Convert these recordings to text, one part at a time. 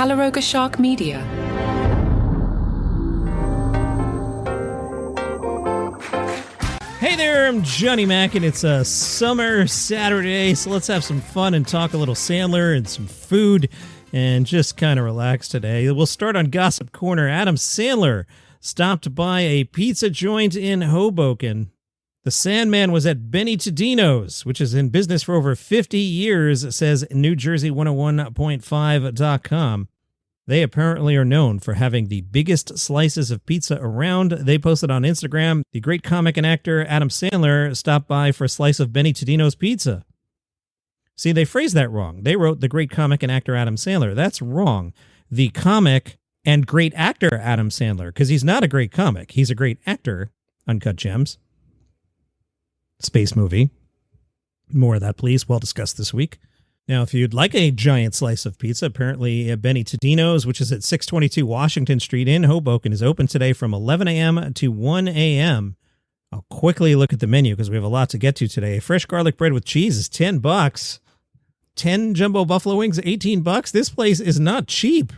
Calaroga Shark Media. Hey there, I'm Johnny Mac, and it's a summer Saturday, so let's have some fun and talk a little Sandler and some food and just kind of relax today. We'll start on Gossip Corner. Adam Sandler stopped by a pizza joint in Hoboken. The Sandman was at Benny Todino's, which is in business for over 50 years, says NewJersey101.5.com. They apparently are known for having the biggest slices of pizza around. They posted on Instagram, the great comic and actor Adam Sandler stopped by for a slice of Benny Todino's pizza. See, they phrased that wrong. They wrote the great comic and actor Adam Sandler. That's wrong. The comic and great actor Adam Sandler, because he's not a great comic. He's a great actor. Uncut Gems. Space movie. More of that, please. Well discussed this week. Now, if you'd like a giant slice of pizza, apparently Benny Todino's, which is at 622 Washington Street in Hoboken, is open today from 11 a.m. to 1 a.m. I'll quickly look at the menu because we have a lot to get to today. Fresh garlic bread with cheese is $10. 10 jumbo buffalo wings, $18. This place is not cheap.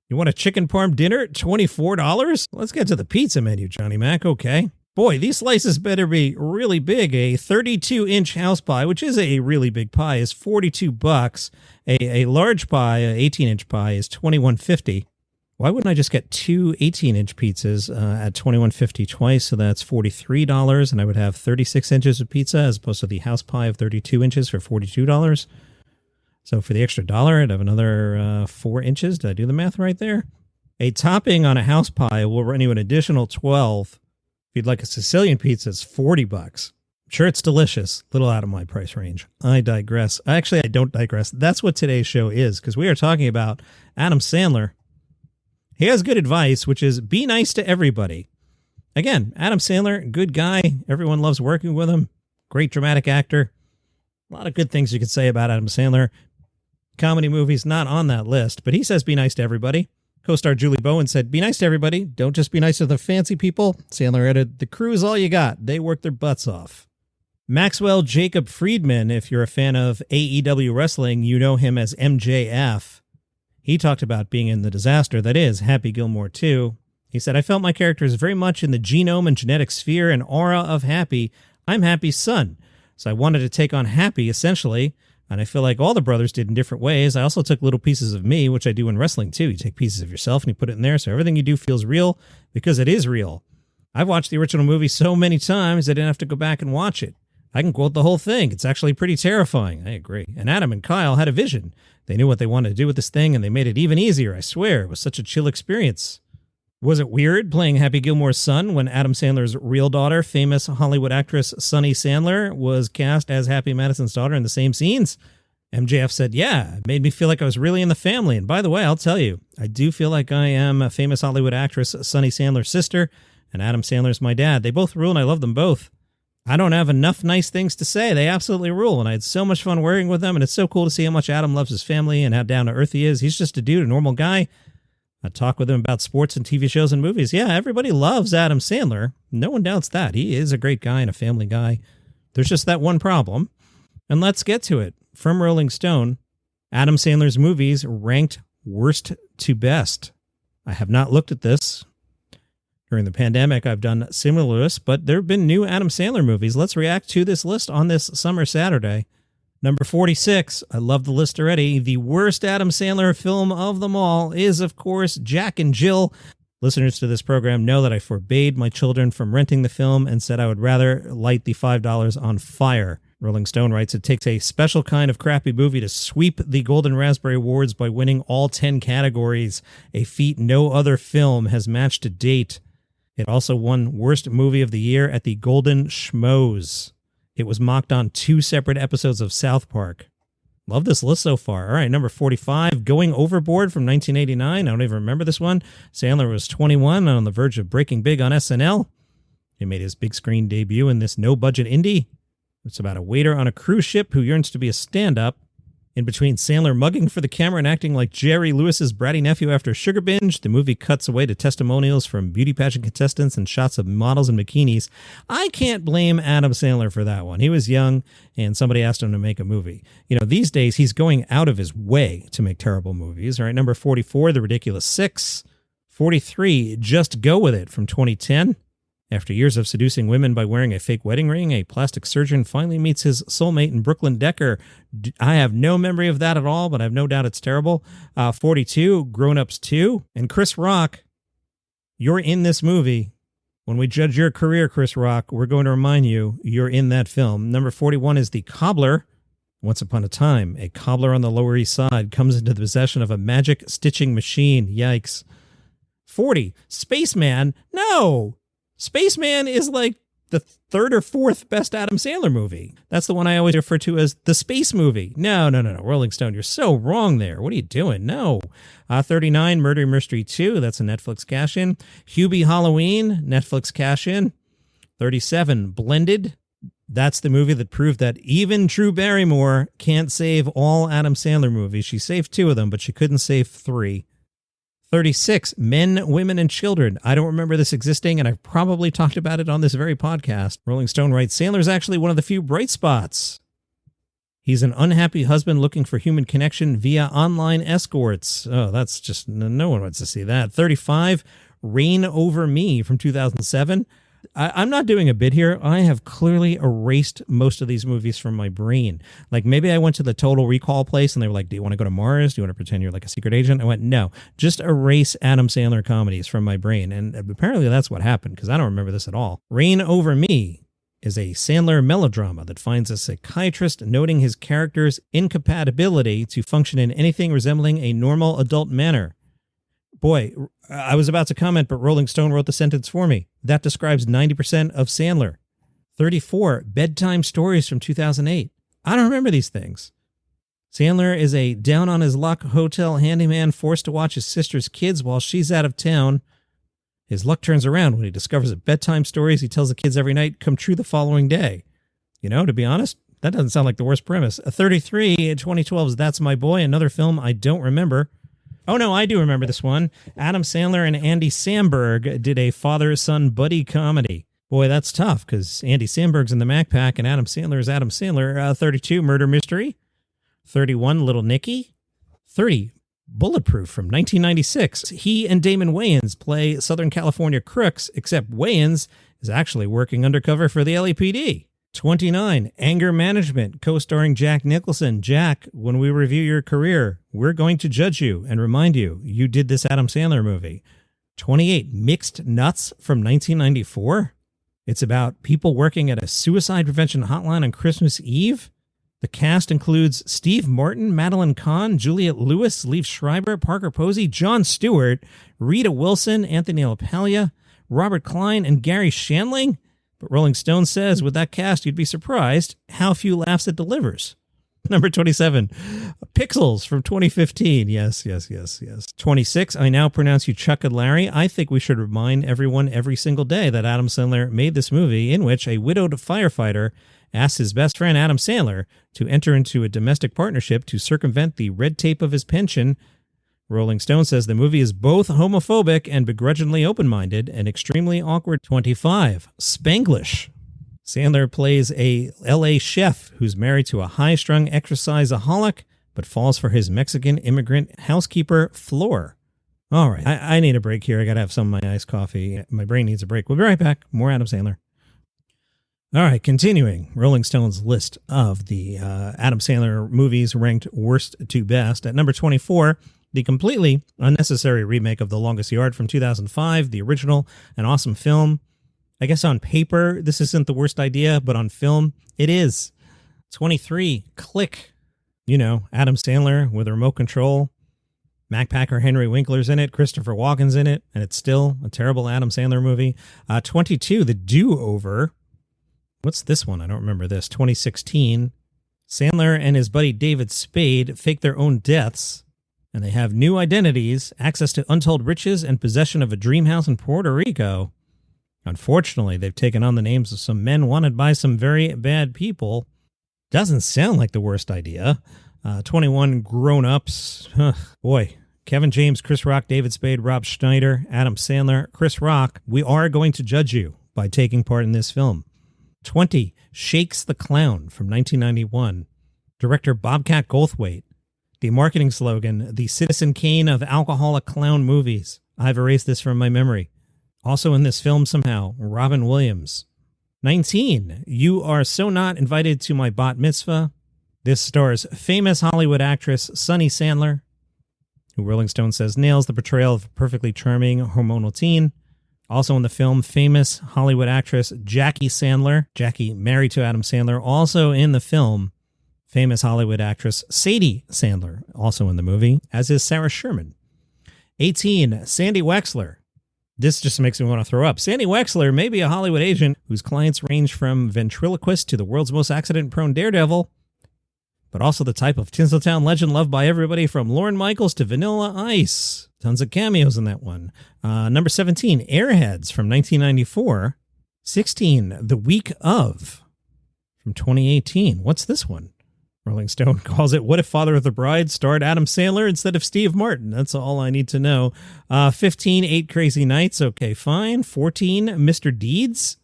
You want a chicken parm dinner, $24? Let's get to the pizza menu, Johnny Mac. Okay. Boy, these slices better be really big. A 32-inch house pie, which is a really big pie, is $42. A large pie, an 18-inch pie, is $21.50. Why wouldn't I just get two 18-inch pizzas at $21.50 twice? So that's $43, and I would have 36 inches of pizza as opposed to the house pie of 32 inches for $42. So for the extra dollar, I'd have another 4 inches. Did I do the math right there? A topping on a house pie will run you an additional $12. If you'd like a Sicilian pizza, it's $40. I'm sure it's delicious. A little out of my price range. I digress. Actually, I don't digress. That's what today's show is, because we are talking about Adam Sandler. He has good advice, which is be nice to everybody. Again, Adam Sandler, good guy. Everyone loves working with him. Great dramatic actor. A lot of good things you could say about Adam Sandler. Comedy movies, not on that list, but he says be nice to everybody. Co-star Julie Bowen said, be nice to everybody. Don't just be nice to the fancy people. Sandler added, the crew is all you got. They work their butts off. Maxwell Jacob Friedman, if you're a fan of AEW wrestling, you know him as MJF. He talked about being in the disaster that is Happy Gilmore 2. He said, I felt my character is very much in the genome and genetic sphere and aura of Happy. I'm Happy's son. So I wanted to take on Happy, essentially. And I feel like all the brothers did in different ways. I also took little pieces of me, which I do in wrestling too. You take pieces of yourself and you put it in there. So everything you do feels real because it is real. I've watched the original movie so many times I didn't have to go back and watch it. I can quote the whole thing. It's actually pretty terrifying. I agree. And Adam and Kyle had a vision. They knew what they wanted to do with this thing and they made it even easier. I swear, it was such a chill experience. Was it weird playing Happy Gilmore's son when Adam Sandler's real daughter, famous Hollywood actress Sunny Sandler, was cast as Happy Madison's daughter in the same scenes? MJF said, yeah, it made me feel like I was really in the family. And by the way, I'll tell you, I do feel like I am a famous Hollywood actress Sunny Sandler's sister, and Adam Sandler's my dad. They both rule, and I love them both. I don't have enough nice things to say. They absolutely rule, and I had so much fun working with them, and it's so cool to see how much Adam loves his family and how down-to-earth he is. He's just a dude, a normal guy. I talk with him about sports and TV shows and movies. Yeah, everybody loves Adam Sandler. No one doubts that. He is a great guy and a family guy. There's just that one problem. And let's get to it. From Rolling Stone, Adam Sandler's movies ranked worst to best. I have not looked at this. During the pandemic, I've done similar lists, but there have been new Adam Sandler movies. Let's react to this list on this summer Saturday. Number 46, I love the list already. The worst Adam Sandler film of them all is, of course, Jack and Jill. Listeners to this program know that I forbade my children from renting the film and said I would rather light the $5 on fire. Rolling Stone writes, it takes a special kind of crappy movie to sweep the Golden Raspberry Awards by winning all 10 categories, a feat no other film has matched to date. It also won Worst Movie of the Year at the Golden Schmoes. It was mocked on 2 separate episodes of South Park. Love this list so far. All right, number 45, Going Overboard from 1989. I don't even remember this one. Sandler was 21 and on the verge of breaking big on SNL. He made his big screen debut in this no-budget indie. It's about a waiter on a cruise ship who yearns to be a stand-up. In between Sandler mugging for the camera and acting like Jerry Lewis's bratty nephew after a sugar binge, the movie cuts away to testimonials from beauty pageant contestants and shots of models in bikinis. I can't blame Adam Sandler for that one. He was young and somebody asked him to make a movie. You know, these days he's going out of his way to make terrible movies. All right, number 44, The Ridiculous Six. 43, Just Go With It from 2010. After years of seducing women by wearing a fake wedding ring, a plastic surgeon finally meets his soulmate in Brooklyn Decker. I have no memory of that at all, but I have no doubt it's terrible. 42, Grown Ups 2. And Chris Rock, you're in this movie. When we judge your career, Chris Rock, we're going to remind you you're in that film. Number 41 is The Cobbler. Once upon a time, a cobbler on the Lower East Side comes into the possession of a magic stitching machine. Yikes. 40, Spaceman. No! Spaceman is like the third or fourth best Adam Sandler movie. That's the one I always refer to as the space movie. No. Rolling Stone, you're so wrong there. What are you doing? No. 39, Murder Mystery 2. That's a Netflix cash-in. Hubie Halloween, Netflix cash-in. 37, Blended. That's the movie that proved that even Drew Barrymore can't save all Adam Sandler movies. She saved 2 of them, but she couldn't save 3. 36, Men, Women, and Children. I don't remember this existing, and I've probably talked about it on this very podcast. Rolling Stone writes, Sandler's actually one of the few bright spots. He's an unhappy husband looking for human connection via online escorts. Oh, that's just, no one wants to see that. 35, Reign Over Me from 2007. I'm not doing a bit here. I have clearly erased most of these movies from my brain. Like maybe I went to the Total Recall place and they were like, do you want to go to Mars? Do you want to pretend you're like a secret agent? I went, no, just erase Adam Sandler comedies from my brain. And apparently that's what happened because I don't remember this at all. Reign Over Me is a Sandler melodrama that finds a psychiatrist noting his character's incompatibility to function in anything resembling a normal adult manner. Boy, I was about to comment, but Rolling Stone wrote the sentence for me. That describes 90% of Sandler. 34, Bedtime Stories from 2008. I don't remember these things. Sandler is a down-on-his-luck hotel handyman forced to watch his sister's kids while she's out of town. His luck turns around when he discovers that bedtime stories he tells the kids every night come true the following day. You know, to be honest, that doesn't sound like the worst premise. 33, 2012's That's My Boy, another film I don't remember. Oh, no, I do remember this one. Adam Sandler and Andy Samberg did a father-son buddy comedy. Boy, that's tough because Andy Samberg's in the Mac Pack and Adam Sandler is Adam Sandler. 32, Murder Mystery. 31, Little Nicky. 30, Bulletproof from 1996. He and Damon Wayans play Southern California crooks, except Wayans is actually working undercover for the LAPD. 29, Anger Management, co-starring Jack Nicholson. Jack, when we review your career, we're going to judge you and remind you you did this Adam Sandler movie. 28, Mixed Nuts from 1994. It's about people working at a suicide prevention hotline on Christmas Eve. The cast includes Steve Martin, Madeline Kahn, Juliette Lewis, Liev Schreiber, Parker Posey, Jon Stewart, Rita Wilson, Anthony LaPaglia, Robert Klein, and Gary Shandling. But Rolling Stone says, with that cast, you'd be surprised how few laughs it delivers. Number 27, Pixels from 2015. Yes. 26, I now pronounce you Chuck and Larry. I think we should remind everyone every single day that Adam Sandler made this movie in which a widowed firefighter asks his best friend Adam Sandler to enter into a domestic partnership to circumvent the red tape of his pension. Rolling Stone says the movie is both homophobic and begrudgingly open-minded and extremely awkward. 25, Spanglish. Sandler plays a L.A. chef who's married to a high-strung exerciseaholic but falls for his Mexican immigrant housekeeper, Flor. All right, I need a break here. I got to have some of my iced coffee. My brain needs a break. We'll be right back. More Adam Sandler. All right, continuing Rolling Stone's list of the Adam Sandler movies ranked worst to best. At number 24, the completely unnecessary remake of The Longest Yard from 2005, the original, an awesome film. I guess on paper, this isn't the worst idea, but on film, it is. 23, Click. You know, Adam Sandler with a remote control. Mac Packer Henry Winkler's in it. Christopher Walken's in it. And it's still a terrible Adam Sandler movie. 22, The Do-Over. What's this one? I don't remember this. 2016. Sandler and his buddy David Spade fake their own deaths. And they have new identities, access to untold riches, and possession of a dream house in Puerto Rico. Unfortunately, they've taken on the names of some men wanted by some very bad people. Doesn't sound like the worst idea. 21 grown-ups. Boy. Kevin James, Chris Rock, David Spade, Rob Schneider, Adam Sandler, Chris Rock. We are going to judge you by taking part in this film. 20, Shakes the Clown from 1991. Director Bobcat Goldthwait. The marketing slogan, the Citizen Kane of alcoholic clown movies. I've erased this from my memory. Also in this film somehow, Robin Williams. 19, You Are So Not Invited to My Bat Mitzvah. This stars famous Hollywood actress Sunny Sandler, who Rolling Stone says nails the portrayal of a perfectly charming hormonal teen. Also in the film, famous Hollywood actress Jackie Sandler. Jackie married to Adam Sandler. Also in the film, famous Hollywood actress Sadie Sandler. Also in the movie, as is Sarah Sherman. 18, Sandy Wexler. This just makes me want to throw up. Sandy Wexler may be a Hollywood agent whose clients range from ventriloquist to the world's most accident-prone daredevil, but also the type of Tinseltown legend loved by everybody from Lorne Michaels to Vanilla Ice. Tons of cameos in that one. Number 17, Airheads from 1994. 16, The Week Of from 2018. What's this one? Rolling Stone calls it What If Father of the Bride starred Adam Sandler instead of Steve Martin? That's all I need to know. 15, 8 Crazy Nights. Okay, fine. 14, Mr. Deeds.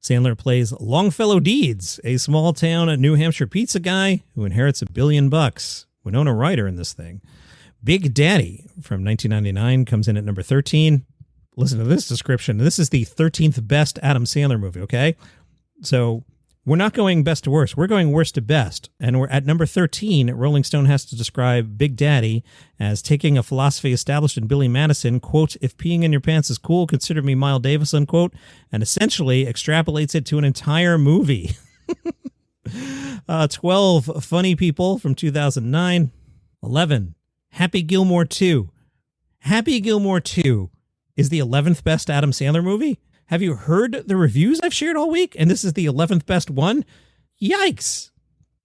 Sandler plays Longfellow Deeds, a small-town New Hampshire pizza guy who inherits $1 billion. Winona Ryder in this thing. Big Daddy from 1999 comes in at number 13. Listen to this description. This is the 13th best Adam Sandler movie, okay? So we're not going best to worst. We're going worst to best. And we're at number 13. Rolling Stone has to describe Big Daddy as taking a philosophy established in Billy Madison, quote, if peeing in your pants is cool, consider me Miles Davis, unquote, and essentially extrapolates it to an entire movie. 12, Funny People from 2009. 11, Happy Gilmore 2. Happy Gilmore 2 is the 11th best Adam Sandler movie. Have you heard the reviews I've shared all week? And this is the 11th best one? Yikes.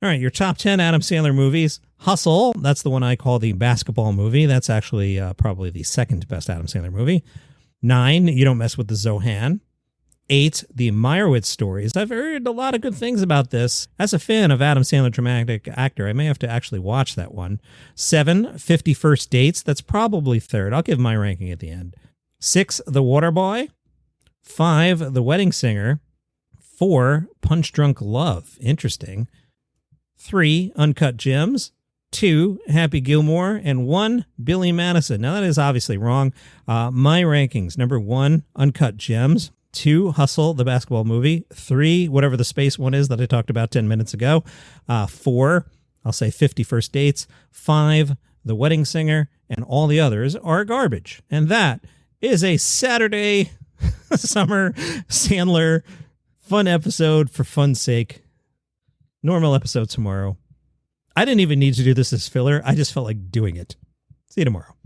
All right, your top 10 Adam Sandler movies. Hustle, that's the one I call the basketball movie. That's actually probably the second best Adam Sandler movie. 9, You Don't Mess with the Zohan. 8, The Meyerowitz Stories. I've heard a lot of good things about this. As a fan of Adam Sandler, dramatic actor, I may have to actually watch that one. 7, 50 First Dates. That's probably third. I'll give my ranking at the end. 6, The Waterboy. 5, The Wedding Singer. 4, Punch Drunk Love. Interesting. 3, Uncut Gems. 2, Happy Gilmore. And 1, Billy Madison. Now, that is obviously wrong. My rankings. Number 1, Uncut Gems. 2, Hustle, the basketball movie. 3, whatever the space one is that I talked about 10 minutes ago. 4, I'll say 50 First Dates. 5, The Wedding Singer. And all the others are garbage. And that is a Saturday summer Sandler fun episode for fun's sake. Normal episode tomorrow. I didn't even need to do this as filler. I just felt like doing it. See you tomorrow.